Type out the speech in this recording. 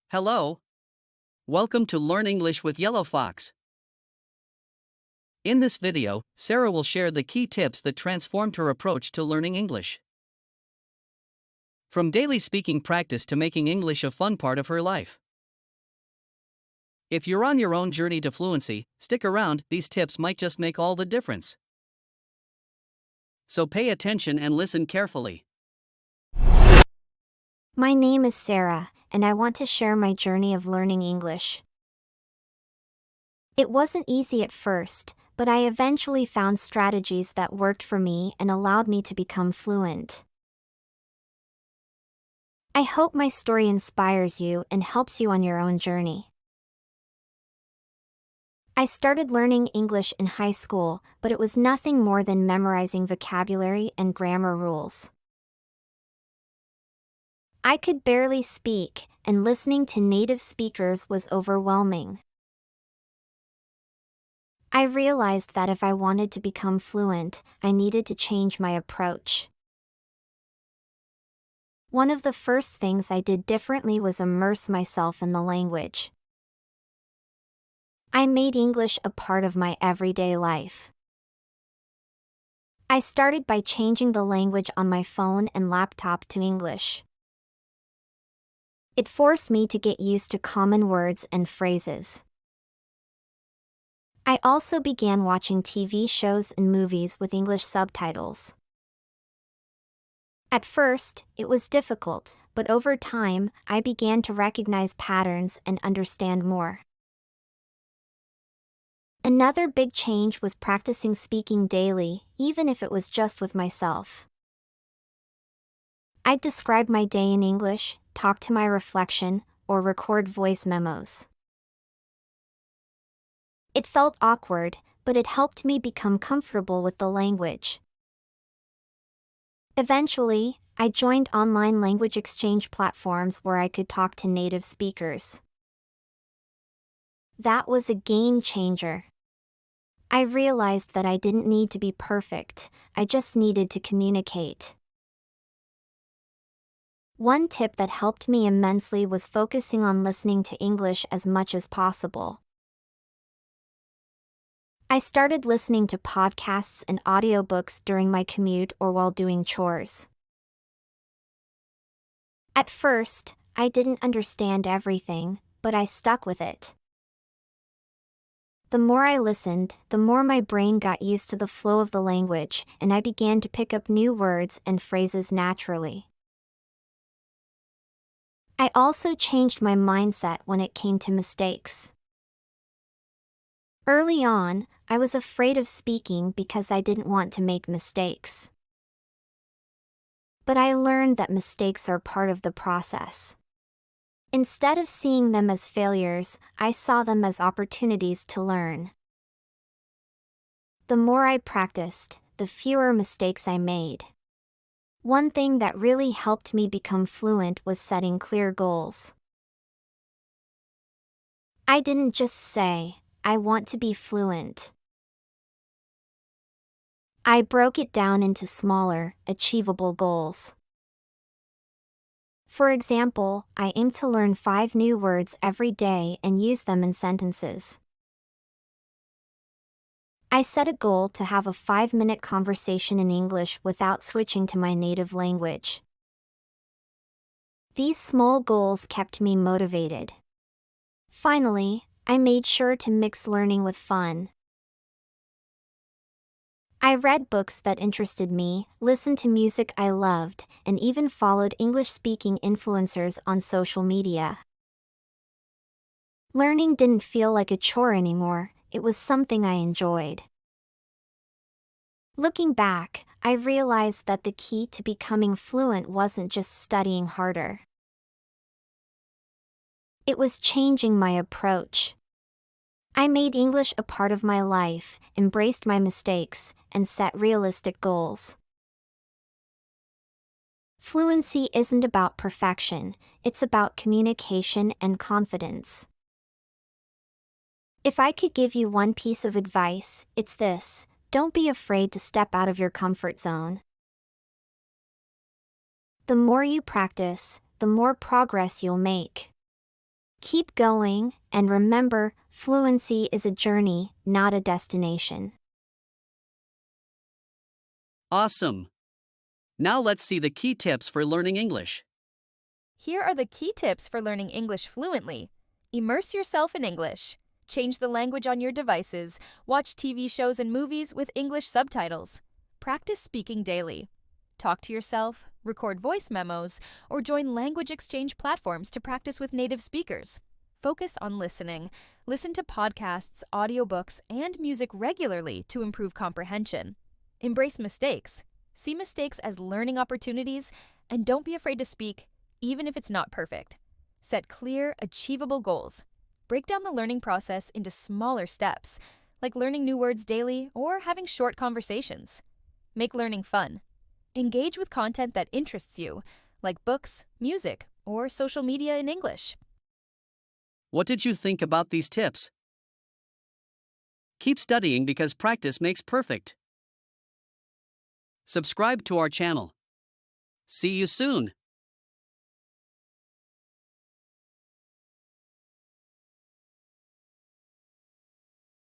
Hello, welcome to Learn English with Yellow Fox. In this video, Sarah will share the key tips that transformed her approach to learning English. From daily speaking practice to making English a fun part of her life. If you're on your own journey to fluency, stick around, these tips might just make all the difference. So pay attention and listen carefully. My name is Sarah, and I want to share my journey of learning English. It wasn't easy at first, but I eventually found strategies that worked for me and allowed me to become fluent. I hope my story inspires you and helps you on your own journey. I started learning English in high school, but it was nothing more than memorizing vocabulary and grammar rules. I could barely speak, and listening to native speakers was overwhelming. I realized that if I wanted to become fluent, I needed to change my approach. One of the first things I did differently was immerse myself in the language. I made English a part of my everyday life. I started by changing the language on my phone and laptop to English. It forced me to get used to common words and phrases. I also began watching TV shows and movies with English subtitles. At first, it was difficult, but over time, I began to recognize patterns and understand more. Another big change was practicing speaking daily, even if it was just with myself. I'd describe my day in English, talk to my reflection, or record voice memos. It felt awkward, but it helped me become comfortable with the language. Eventually, I joined online language exchange platforms where I could talk to native speakers. That was a game changer. I realized that I didn't need to be perfect, I just needed to communicate. One tip that helped me immensely was focusing on listening to English as much as possible. I started listening to podcasts and audiobooks during my commute or while doing chores. At first, I didn't understand everything, but I stuck with it. The more I listened, the more my brain got used to the flow of the language, and I began to pick up new words and phrases naturally. I also changed my mindset when it came to mistakes. Early on, I was afraid of speaking because I didn't want to make mistakes. But I learned that mistakes are part of the process. Instead of seeing them as failures, I saw them as opportunities to learn. The more I practiced, the fewer mistakes I made. One thing that really helped me become fluent was setting clear goals. I didn't just say, I want to be fluent. I broke it down into smaller, achievable goals. For example, I aim to learn 5 new words every day and use them in sentences. I set a goal to have a 5-minute conversation in English without switching to my native language. These small goals kept me motivated. Finally, I made sure to mix learning with fun. I read books that interested me, listened to music I loved, and even followed English-speaking influencers on social media. Learning didn't feel like a chore anymore, it was something I enjoyed. Looking back, I realized that the key to becoming fluent wasn't just studying harder. It was changing my approach. I made English a part of my life, embraced my mistakes, and set realistic goals. Fluency isn't about perfection, it's about communication and confidence. If I could give you one piece of advice, it's this: don't be afraid to step out of your comfort zone. The more you practice, the more progress you'll make. Keep going, and remember, fluency is a journey, not a destination. Awesome! Now let's see the key tips for learning English. Here are the key tips for learning English fluently. Immerse yourself in English. Change the language on your devices. Watch TV shows and movies with English subtitles. Practice speaking daily. Talk to yourself, record voice memos, or join language exchange platforms to practice with native speakers. Focus on listening. Listen to podcasts, audiobooks, and music regularly to improve comprehension. Embrace mistakes. See mistakes as learning opportunities, and don't be afraid to speak, even if it's not perfect. Set clear, achievable goals. Break down the learning process into smaller steps, like learning new words daily or having short conversations. Make learning fun. Engage with content that interests you, like books, music, or social media in English. What did you think about these tips? Keep studying because practice makes perfect. Subscribe to our channel. See you soon!